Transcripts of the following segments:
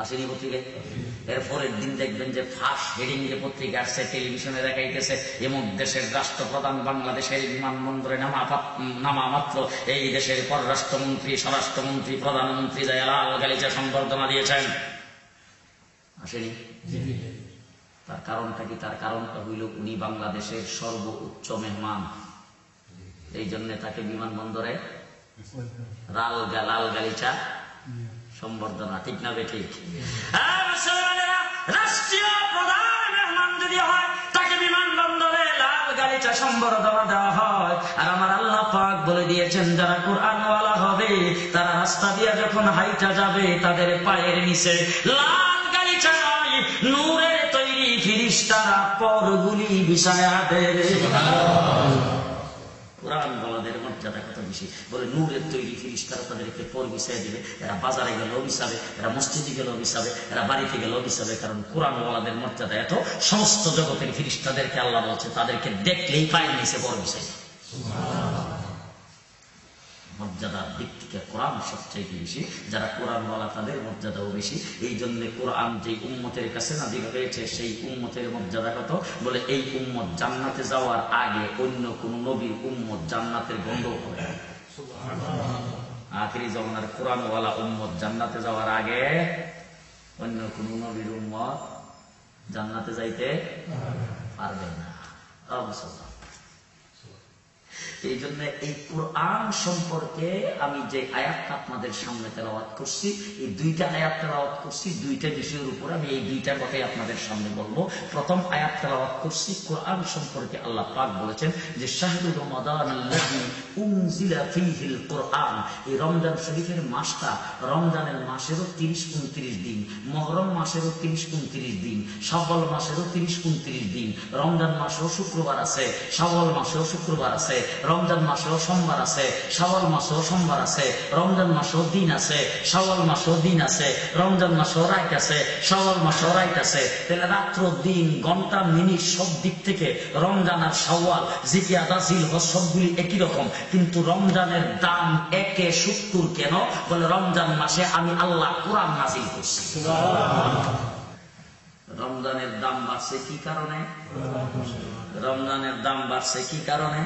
আসেনি পত্রিকায়? এর পরের দিন দেখবেন যে ফার্স্ট হেডিং যে পত্রিকা আসছে, টেলিভিশনে দেখাইতেছে এমন দেশের রাষ্ট্রপ্রধান বাংলাদেশের বিমানবন্দরে নামা মাত্র এই দেশের পররাষ্ট্রমন্ত্রী, স্বরাষ্ট্রমন্ত্রী, প্রধানমন্ত্রী লাল গালিচা সংবর্ধনা দিয়েছেন। আসেনি? তার কারণটা কি? তার কারণটা হইল উনি বাংলাদেশের সর্বোচ্চ মেহমান, এই জন্য তাকে বিমানবন্দরে লাল গালিচা সম্বর্ধনা। ঠিক না বেঠিক? রাষ্ট্রীয় প্রধান মেহমান যদি হয় তাকে বিমানবন্দরে লাল গালিচা সম্বর্ধনা দেওয়া হয়। আর আমার আল্লাহ পাক বলে দিয়েছেন যারা কোরআনওয়ালা হবে তারা রাস্তা দিয়ে যখন হাইটা যাবে তাদের পায়ের নিচে লাল গালিচা নয়, নূরের তৈরি ফিরিস্তারা পরগুলি বিছায়া দেবে। কোরআন ওয়ালাদের মর্যাদা কত বেশি! বলে নূরের তৈরি ফিরিস্তারা তাদেরকে পর বিছায় দিবে। এরা বাজারে গেলেও বিছাবে, এরা মসজিদে গেলেও বিছাবে, এরা বাড়িতে গেলেও বিছাবে। কারণ কোরআন ওয়ালাদের মর্যাদা এত, সমস্ত জগতের ফিরিস্তাদেরকে আল্লাহ বলছে তাদেরকে দেখলেই পায়ের নিচে পর বিছাই। মর্যাদার দিক থেকে কোরআন সবচেয়ে বেশি, যারা কোরআনওয়ালা তাদের মর্যাদাও বেশি। এই জন্য কোরআন যে উম্মতের কাছে নাযিল হয়েছে সেই উম্মতের মর্যাদা কত! বলে এই উম্মত জান্নাতে যাওয়ার আগে অন্য কোন নবীর উম্মত জান্নাতের গন্ধ করে। আখিরি জামানার কোরআনওয়ালা উম্মত জান্নাতে যাওয়ার আগে অন্য কোন নবীর উম্মত জান্নাতে যাইতে পারবে না। এই জন্য এই কোরআন সম্পর্কে আমি যে আয়াতটা আপনাদের সামনে তেলাওয়াত করছি, এই দুইটা আয়াত তেলাওয়াত করছি দুইটা বিষয়ের উপর। আমি এই দুইটা কথাই আপনাদের সামনে বলবো। প্রথম আয়াত তেলাওয়াত করছি কোরআন সম্পর্কে আল্লাহ পাক বলেছেন যে শাহরু রমাদানাল্লাযী উনজিলা ফীহিল কোরআন। এই রমজান শরীফের মাসটা রমজানের মাসেরও 30-29 দিন, মুহররম মাসেরও 30-29 দিন, শাওয়াল মাসেরও 30-29 দিন। রমজান মাসেও শুক্রবার আছে, শাওয়াল মাসেও শুক্রবার আছে, রমজান মাসেও সোমবার আছে, শাওয়াল মাসেও সোমবার আছে, রমজান মাসেও দিন আছে, শাওয়াল মাসেও দিন আছে, রমজান মাসেও রাত আছে, শাওয়াল মাসেও রাত আছে। তাহলে রাত্র দিন ঘন্টা মিনিট সব দিক থেকে রমজান আর শাওয়াল জিকিয়াদা জিলহজ সবগুলি একই রকম, কিন্তু রমজানের দাম 1-70 কেন? বলে রমজান মাসে আমি আল্লাহ কোরআন নাযিল করছি। রমজানের দাম বাড়ছে কি কারণে? রমজানের দাম বাড়ছে কি কারণে?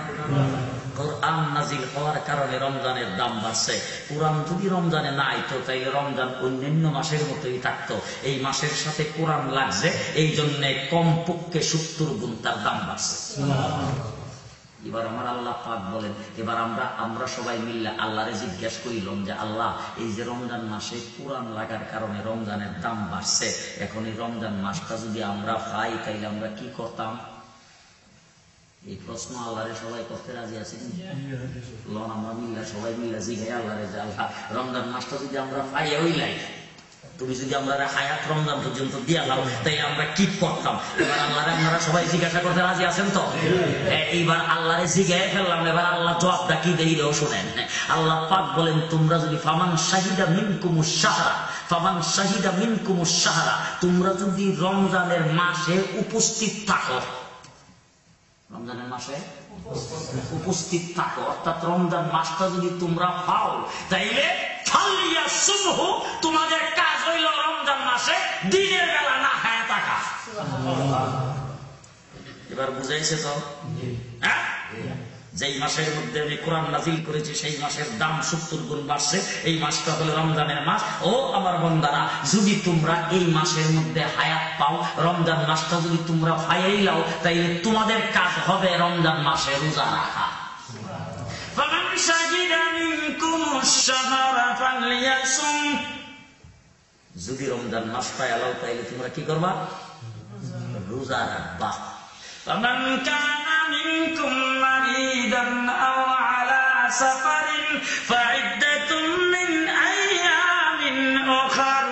কোরআন নাযিল হওয়ার কারণে রমজানের দাম বাড়ছে। কোরআন যদি রমজানে না আইতো তাইলে রমজান অন্যান্য মাসের মতোই থাকতো। এই মাসের সাথে কোরআন লাগছে, এই জন্য কমপক্ষে 70 গুণ তার দাম বাড়ছে। এবার আমার আল্লাহ পাক বলেন, এবার আমরা সবাই মিললে আল্লাহরে জিজ্ঞেস করিলাম যে আল্লাহ, এই যে রমজান মাসে কোরআন লাগার কারণে রমজানের দাম বাড়ছে, এখন এই রমজান মাসটা যদি আমরা পাই তাইলে আমরা কি করতাম? এই প্রশ্ন আল্লাহরে সবাই করতে রাজি আছেন? লন আমরা মিল্লা সবাই মিল্লা জিগাই আল্লাহরে যে আল্লাহ, রমজান মাসটা যদি আমরা পাই ওইলাই, তুমি যদি আমরা হায়াত রমজান পর্যন্ত দিয়া দাও তাই আমরা কি করতাম? এবার আল্লাহরে আপনারা সবাই জিজ্ঞাসা করতে রাজি আছেন তো? এইবার আল্লাহরে জিজ্ঞাসা ফেললাম, এবার আল্লাহ জবাবটা কি দিলেও শোনেন। আল্লাহ পাক বলেন, তোমরা যদি ফামান শাহিদা মিনকুমুশ শাহরা, ফামান শাহিদা মিনকুমুশ শাহরা, তোমরা যদি রমজানের মাসে উপস্থিত থাকো, রমজানের মাসে উপস্থিত থাকো, অর্থাৎ রমজান মাসটা যদি তোমরা পাও তাইলে তোমাদের কাজ হইল রমজান মাসে দিনের বেলা না খায়া থাকা। এবার বুঝাইছে তো? যেই মাসের মধ্যে আমি কোরআন নাযিল করেছি সেই মাসের দাম 70 গুণ বাড়ছে। এই মাসটা হলো রমজানের মাস। ও আমার বান্দারা, যদি তোমরা এই মাসের মধ্যে হায়াত পাও, রমজান মাসটা যদি তোমরা পাইয়াই লাও, তাইলে তোমাদের কাজ হবে রমজান মাসে রোজা রাখা। যদি রমজান মাস পাই আলাও তাইলে তোমরা কি করবা? রোজা রাখবা। فمن كان منكم مريضا أو على سفر فعدة من أيام أخر।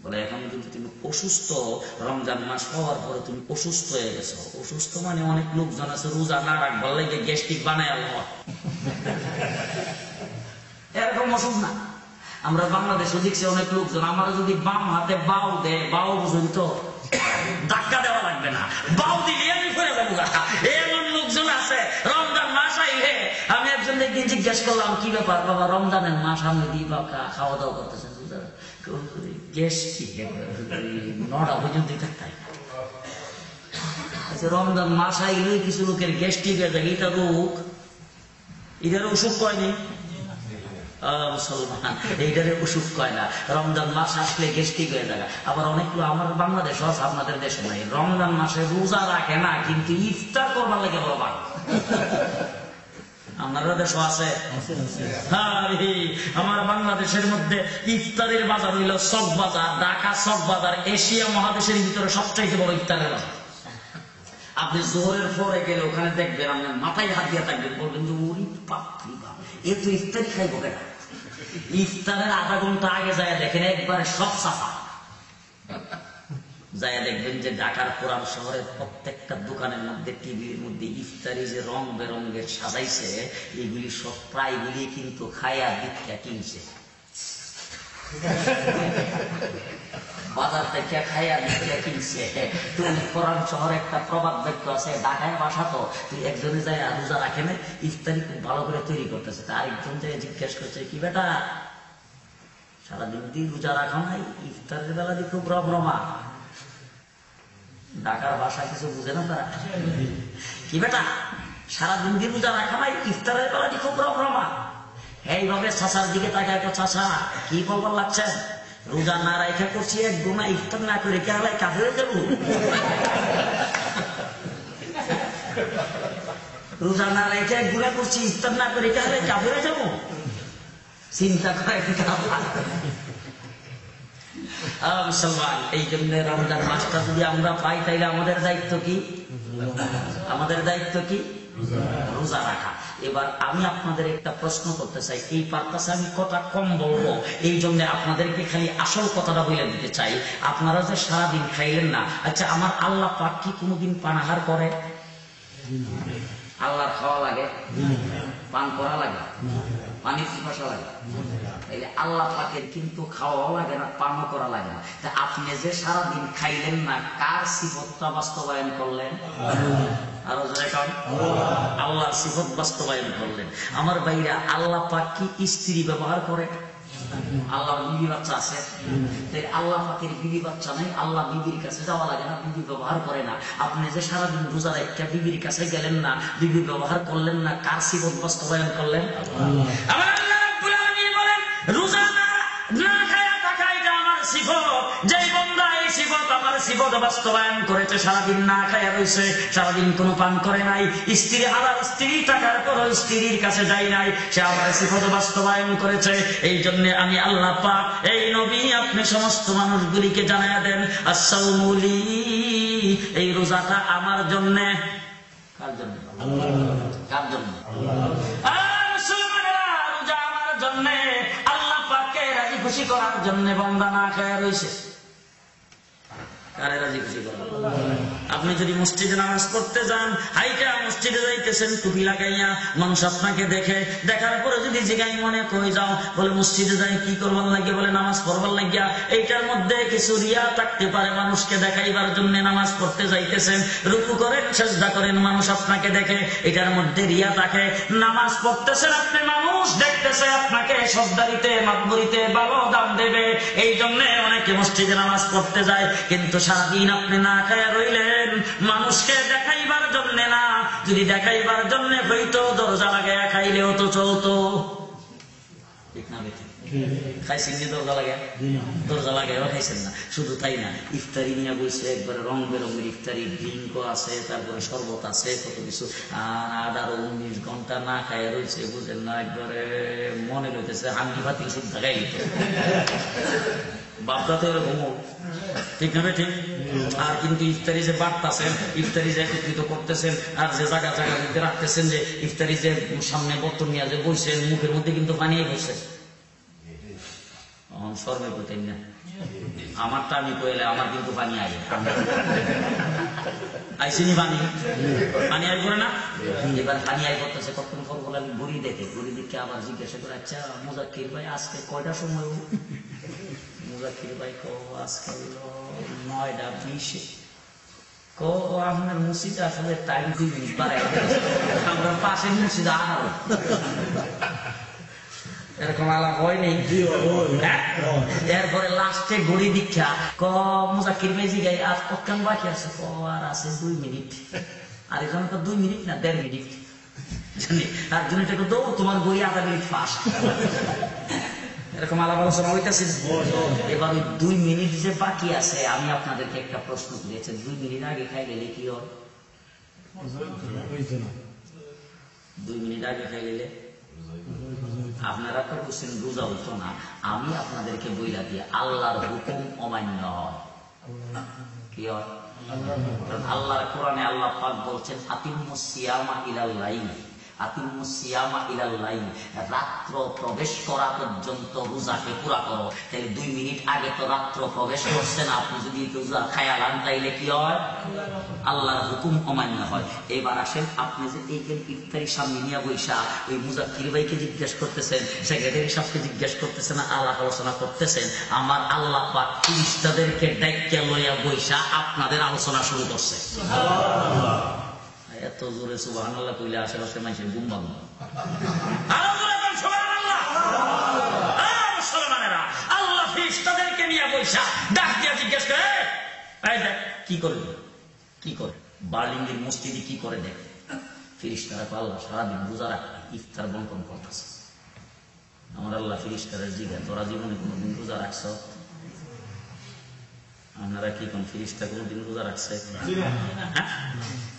বলে এখন যদি তুমি অসুস্থ, রমজান মাস হওয়ার পরে তুমি অসুস্থ হয়ে গেছো, অসুস্থ মানে অনেক লোকজন আছে রোজা না রাখবার লাগে গ্যাস্ট্রিক বানায় আল্লাহ, এরকম অসুখ না। আমরা বাংলাদেশে দেখছি অনেক লোকজন, আমরা যদি বাম হাতে বাউ দেয়, বাউ বুঝুন তো ধাক্কা দেওয়া লাগবে না, বাউ দিলে আমি করে দেবো। এমন লোকজন আছে রমজান মাস আইলে। আমি একজন একদিন জিজ্ঞেস করলাম, কি ব্যাপার বাবা, রমজানের মাস আপনি দিয়ে খাওয়া দাওয়া করতেছেন? গ্যাস্ট্রিক 9টা পর্যন্ত থাকতাই। রমজান মাস আইলে কিছু লোকের গ্যাস্ট্রিক হয়ে যায়, এটা রোগ, এটার ওষুধ কয়নি মুসলমান, এইটারে ওষুধ কয় না। রমজান মাস আসলে গ্যাস্ট্রিক হয়ে যায়। আবার অনেকগুলো আমার বাংলাদেশ আছে, আপনাদের দেশে নাই, রমজান মাসে রোজা রাখে না কিন্তু ইফতার করবার লাগে বড় বাঘ। আপনাদের দেশ আছে? আমার বাংলাদেশের মধ্যে ইফতারের বাজার হইল চক বাজার, ঢাকা চক বাজার এশিয়া মহাদেশের ভিতরে সবচাইতে বড় ইফতারের বাজার। আপনি জোহরের পরে গেলে ওখানে দেখবেন, আপনার মাথায় হাত দিয়ে থাকবেন, বলবেন যে ওরি বাপরি বাপ, এ তো ইফতারি খাইব কেন? ইফতারের আধা ঘন্টা আগে যায় দেখেন একবারে সব সাফা। যায় দেখবেন যে ঢাকার পুরান শহরের প্রত্যেকটা দোকানের মধ্যে, টিভির মধ্যে ইফতারি যে রং বেরঙের সাজাইছে, এগুলি সব প্রায়গুলি কিন্তু খায়া দীক্ষা কিনছে, বাজার থেকে খাইয়া দীক্ষা কিনছে। তুমি পুরান শহরে একটা প্রবাদ বাক্য আছে, ঢাকায় বাসা তো, তুই একজনে যায় রোজা রাখে না, ইফতারি খুব ভালো করে তৈরি করতেছে, তা আরেকজন যায় জিজ্ঞেস করছে, কি বেটা সারাদিন দিন রোজা রাখা নাই, ইফতারের বেলা দিয়ে খুব রমরমা। ঢাকার ভাষা কিছু বুঝে না তারা, কি বেটা সারাদিন দিন রোজা রাখা নাই, ইফতারের বেলা দিয়ে খুব রমরমা। এইভাবে চাচার দিকে তাকে একটা, চাচা কি বলবার লাগছে, রোজা না রাখা করছি এক গুণা, ইফতার না করে কে আলাই কাফের হয়ে যাবো? রোজা না রাখা এক গুণা করছি, ইফতার না করে কে আলাই কাফের হয়ে যাবো? চিন্তা করে মুসলমান। এই জন্য রমজান মাসটা যদি আমরা পাই, তাইলে আমাদের দায়িত্ব কি? আমাদের দায়িত্ব কি? রোজা রাখা। এবার আমি আপনাদের একটা প্রশ্ন করতে চাই, এই পারপাসে আমি কথা কম বলবো, এই জন্য আপনাদেরকে খালি আসল কথাটা বলে দিতে চাই। আপনারা যে সারাদিন খাইলেন না, আচ্ছা আমার আল্লাহ পাক কি কোনোদিন পানাহার করে? আল্লাহর খাওয়া লাগে, পান করা লাগে, পানি পিপাসা লাগে, তাইলে আল্লাহ পাকের কিন্তু খাওয়া লাগে না, পানও করা লাগে না। তা আপনি যে সারাদিন খাইলেন না, কার সিফতটা বাস্তবায়ন করলেন? আরো জোরে কন, আল্লাহর সিফত বাস্তবায়ন করলেন। আমার ভাইরা, আল্লাহ পাক কি স্ত্রী ব্যবহার করে? আল্লাহর বিবি বাচ্চা আছে, তাই আল্লাহ পাকের বিবি বাচ্চা নাই, আল্লাহ বিবির কাছে যাওয়া লাগে না, বিবি ব্যবহার করে না। আপনি যে সারাদিন রোজা একটা বিবির কাছে গেলেন না, বিবি ব্যবহার করলেন না, কার সিফত বাস্তবায়ন করলেন? আমার আল্লাহ রাব্বুল আলামিন বলেন, রোজা না খায়া থাকা এটা আমার সিফত। যেই বান্দা এই সিফত, আমার সিফত বাস্তবায়ন করেছে, সারাদিন না খায়া রয়েছে, সারাদিন কোনো পান করে নাই, স্ত্রী হালাল স্ত্রী থাকার পরও স্ত্রীর কাছে যায় নাই, সে আমার সিফত বাস্তবায়ন করেছে। এই জন্য আমি আল্লাহ পাক, এই নবী আপনি সমস্ত মানুষগুলিকে জানায়া দেন, আসসালামুলি, এই রোজাটা আমার জন্য। কার জন্য? কার জন্য? রোজা আমার জন্য, আল্লাহ পাককে রাজি খুশি করার জন্য বান্দা না খায়া রয়েছে। কারে রাজি খুশি করা? আপনি যদি মসজিদে নামাজ পড়তে যান, হাইটা মসজিদে যাইতেছেন টুপি লাগাইয়া, মানুষ আপনাকে দেখে, দেখার পরে যদি জিগাই মনে কই যাও, বলে মসজিদে যাই কি করবার লাগিয়া? বলে নামাজ পড়বার লাগিয়া। এইটার মধ্যে কিছু রিয়া থাকতে পারে, মানুষকে দেখাইবার জন্য নামাজ পড়তে যাইতেছেন, রুকু করেন, সিজদা করেন, মানুষ আপনাকে দেখে, এটার মধ্যে রিয়া থাকে। নামাজ পড়তেছেন আপনি, মানুষ দেখতেছে আপনাকে, সর্দারিতে মাতবরিতে ভালো দাম দেবে, এই জন্য অনেকে মসজিদে নামাজ পড়তে যায়। কিন্তু সারাদিন আপনি না খায়া রইলেন, মানুষকে দেখাইবার জন্য না, যদি দেখাইবার জন্য হইতো দরজা লাগাইয়া খাইলেও তো চলতো, ঠিক না? খাইছেন যে দরজা লাগায়, দরজা লাগাইও খাইছেন না। শুধু তাই না, ইফতারি নিয়ে বলছে, একবারে রং বেরঙের ইফতারি, ড্রিঙ্ক আছে, তারপরে শরবত আছে, কত কিছু, আর 18-19 ঘন্টা না খাইয়া রয়েছে, বুঝেন না, একবারে মনে রইতেছে হাঙ্গি ভাতি চিন্তা খাই বাপটা তো এরকম, ঠিক না? ঠিক। আর কিন্তু ইফতারি যে বাড়তেছেন, ইফতারি যে একত্রিত করতেছেন, আর যে জায়গা জায়গার মধ্যে রাখতেছেন, যে ইফতারি যে সামনে বর্তন নিয়ে যে বসছেন, মুখের মধ্যে কিন্তু পানি বসছে। শর্মে বলতেন না, আমারটা আমি কইলে আমার কিন্তু পানি আয়, আইসিনি পানি, পানি আয় করে না। এবার পানি আয় করতেছে, কখন পর বলে আমি ঘুরি দেখে, ঘুরি দেখে আবার জিজ্ঞাসা করে, আচ্ছা মুজাক্কির ভাই আজকে কয়টার সময়? মুজাক্কির ভাই কো আজকে হলো 9:20। কো আপনার মসজিদ আসলে টাইম 2 মিনিট বাড়াই, আমরা পাশের মসজিদ আরো এরকম আলাপ হয়নি। এরপরে লাস্টে ঘড়ি দীক্ষা মুজাক্কির ভাই জিগাই আর কতক্ষণ বাকি আছে, আর আছে 2 মিনিট। আর এজন 2 মিনিট না 1.5 মিনিট জানি। আর জনটা তো তোমার ঘড়ি আধা মিনিট ফাস্ট। এরকম আলাপ আলোচনা হইতেছে। এবার ওই 2 মিনিট যে বাকি আছে, আমি আপনাদেরকে একটা প্রশ্ন করেছি, 2 মিনিট আগে খাই গেলে কি হয়? 2 মিনিট আগে খাই গেলে আপনারা তো বলছেন রোজা হইতো না। আমি আপনাদেরকে বইলা দিয়ে আল্লাহর হুকুম অমান্য হয়। কি হয়? আল্লাহর কোরআনে আল্লাহ পাক বলছেন আতিম্মুস সিয়ামা ইলাল লাইল, আতিম্মুস সিয়ামা ইলাল লাইল, রাত্র প্রবেশ করা পর্যন্ত রোজাকে পুরা করো। তাহলে 2 মিনিট আগে তো রাত্র প্রবেশ করছে না, আপনি যদি রোজা খায়ালান তাইলে কি হয়? আল্লাহর হুকুম অমান্য হয়। এবার আসেন, আপনি যে এইখানে ইফতারির সামনে নিয়ে বৈশা ওই মুজাক্কির ভাইকে জিজ্ঞেস করতেছেন, সেক্রেটারি সাহেবকে জিজ্ঞেস করতেছেন, আলাপ আলোচনা করতেছেন, আমার আল্লাহ পাক ফেরেশতাদেরকে ডাইক্কা লইয়া বৈশা আপনাদের আলোচনা শুরু করছে। এত জোরে সুবহানাল্লাহ কইলে আশেপাশে মানুষের ঘুম ভাঙবে। মুসলমানেরা, আল্লাহ ফেরেশতাদেরকে নিয়ে বৈশা ডাক দিয়া জিজ্ঞেস করে, কি করবে? কি করে? বার্লিংয়ের মসজিদে কি করে দেখ? ফেরেশতারা আল্লাহ সারাদিন রোজা রাখে, ইফতার বন্টন করতেছে। আমার আল্লাহ ফেরেশতারা জিজ্ঞাসা, তোরা জীবনে কোনোদিন রোজা রাখছ? আপনারা কি কোন ফেরেশতা কোনোদিন রোজা রাখছে?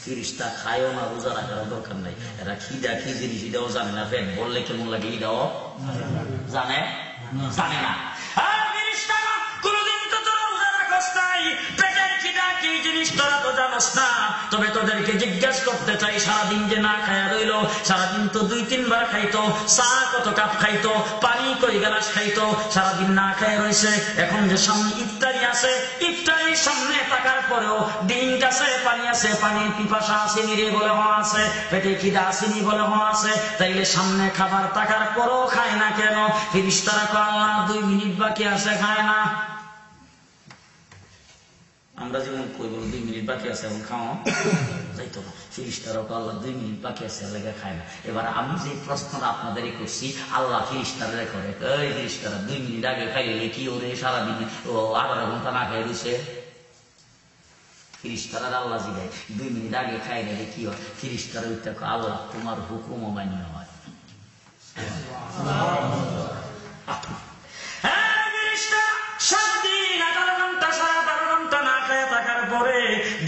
ফেরেশতা খায়ও না, রোজা রাখার দরকার নাই। এরা খিদা কি জিনিস এটাও জানে না, পেট বললে কেমন লাগে এটাও জানে জানে না। তবে তোদেরকে জিজ্ঞাসা করতে চাই, সারাদিন যে না খায়া রইল, সারাদিন তো 2-3 বার খাইতো, চা কত কাপ খাইতো, পানি কই গ্লাস খাইতো, সারাদিন না খায়া রয়েছে। এখন যে সামনে ইফতারি আছে, ইফতারির সামনে থাকার পরেও ড্রিঙ্ক আছে, পানি আছে, পানির পিপাসা আসেনি রে বলে হওয়া আছে, পেটে খিদা আসেনি বলে হওয়া আছে, তাইলে সামনে খাবার থাকার পরেও খায় না কেন? ফেরেশতারা কয় আল্লাহ 2 মিনিট বাকি আছে, খায় না। আমরা যেমন কই বলো 2 মিনিট বাকি আছে এখন খাওয়া যাইতো না, ফেরেশতারাও আল্লাহ 2 মিনিট বাকি আছে লেগে খায় না। এবার আমি যে প্রশ্নটা আপনাদেরই করছি, আল্লাহ ফেরেশতারা করে, এই ফেরেশতারা 2 মিনিট আগে খাইলে কি ওরে সারাদিন 18 ঘন্টা না খাই রয়েছে? ফেরেশতারা আল্লাহ জিগায় 2 মিনিট আগে খাইলে কি হয়? ফেরেশতারা উত্তর করে, আল্লাহ তোমার হুকুম অমান্য হয়। সারাদিন 18 ঘন্টা 18 ঘন্টা না খায় থাকার পরে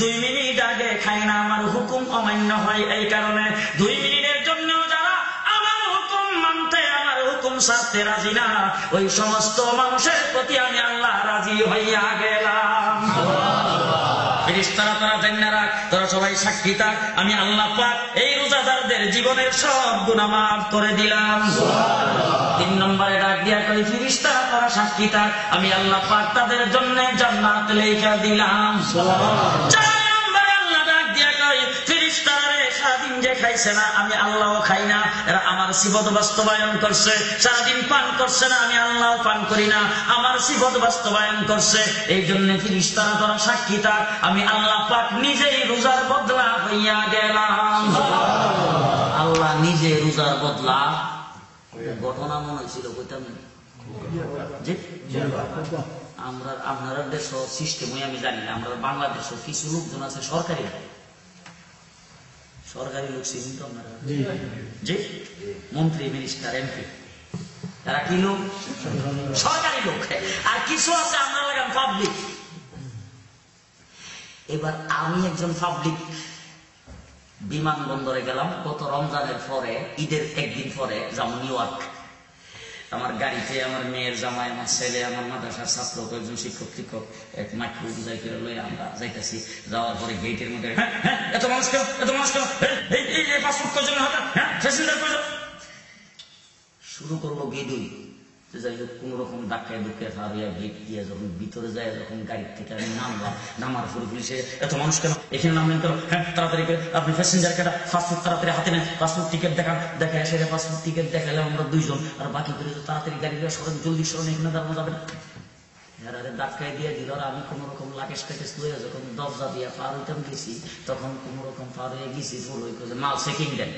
2 মিনিট আগে খায় না, আমার হুকুম অমান্য হয়। এই কারণে 2 মিনিটের জন্য যারা আমার হুকুম মানতে, আমার হুকুম ছাড়তে রাজি না, ওই সমস্ত মানুষের প্রতি আমি আল্লাহ রাজি হইয়া গেলাম। ফেরেশতারা তোরা জান্না রাখ, তোরা সবাই সাক্ষী থাক, আমি আল্লাহ পাক এই রোজাদারদের জীবনের সব গুনাহ মাফ করে দিলাম। 3 নম্বরে ডাক দিয়া কই, ফেরেশতারা তোরা সাক্ষী থাক, আমি আল্লাহ পাক তাদের জন্য জান্নাত লেখা দিলাম। 4 নম্বরে আল্লাহ ডাক দিয়া কই, ফেরেশতারা সারাদিন যে খাইছে না, আমি আল্লাহও খাই না, এরা আমার সিফত বাস্তবায়ন করছে। সারাদিন পান করছে না, আমি আল্লাহও পান করি না, আমার সিফত বাস্তবায়ন করছে। এই জন্য ফেরেশতারা তোরা সাক্ষী থাক, আমি আল্লাহ পাক নিজেই রোজার বদলা হইয়া গেলাম। আল্লাহ নিজে রোজার বদলা। ঘটনা মনে হয়েছিল কইতাম আমরা, আপনারা দেশ সিস্টেম আমি জানি না, আমরা বাংলাদেশে কিছু লোকজন আছে সরকারি লোক, চিনি তো আপনারা? জি, মন্ত্রী, মিনিস্টার, এমপি, তারা কি লোক? সরকারি লোক। আর কিছু আছে আমরা লাগাম পাবলিক। এবার আমি একজন পাবলিক, বিমানবন্দরে গেলাম গত রমজানের পরে, ঈদের একদিন পরে যেমন নিউ ইয়র্ক। আমার গাড়িতে আমার মেয়ের জামাই, আমার ছেলে, আমার মাদ্রাসার ছাত্র, কয়েকজন শিক্ষক এক মাইক্রো বুঝাই করে লই আমরা যাইতেছি। যাওয়ার পরে গেটের মধ্যে এত মানুষ কেন, এত মানুষ কেন, পাসপোর্ট কজন শুরু করলো গেদুই। যাই হোক কোন রকম ধাক্কায় ঢুকে হারিয়া গেট দিয়ে যখন ভিতরে যায়, যখন গাড়ির থেকে আমি নামলাম, নামার পরে পুলিশে এত মানুষ কেন, এখানে নামলেন কেন, তাড়াতাড়ি করে আপনি প্যাসেঞ্জার কেটা, পাসপোর্ট তাড়াতাড়ি হাতে নেন, পাসপোর্ট টিকিট দেখান। দেখা সেটা পাসপোর্ট টিকিট দেখালাম আমরা 2 জন, আর বাকি করে তাড়াতাড়ি গাড়িটা সরেন, জলদি সরেন, এখানে দাঁড়ানো যাবে না। ধাক্কায় দিয়ে দিল। আর আমি কোন রকম লাগেজ টাকেজ লইয়া যখন দরজা দিয়ে পার হইতাম গেছি, তখন কোন রকম পার হয়ে গেছি, মাল চেকিং দেন।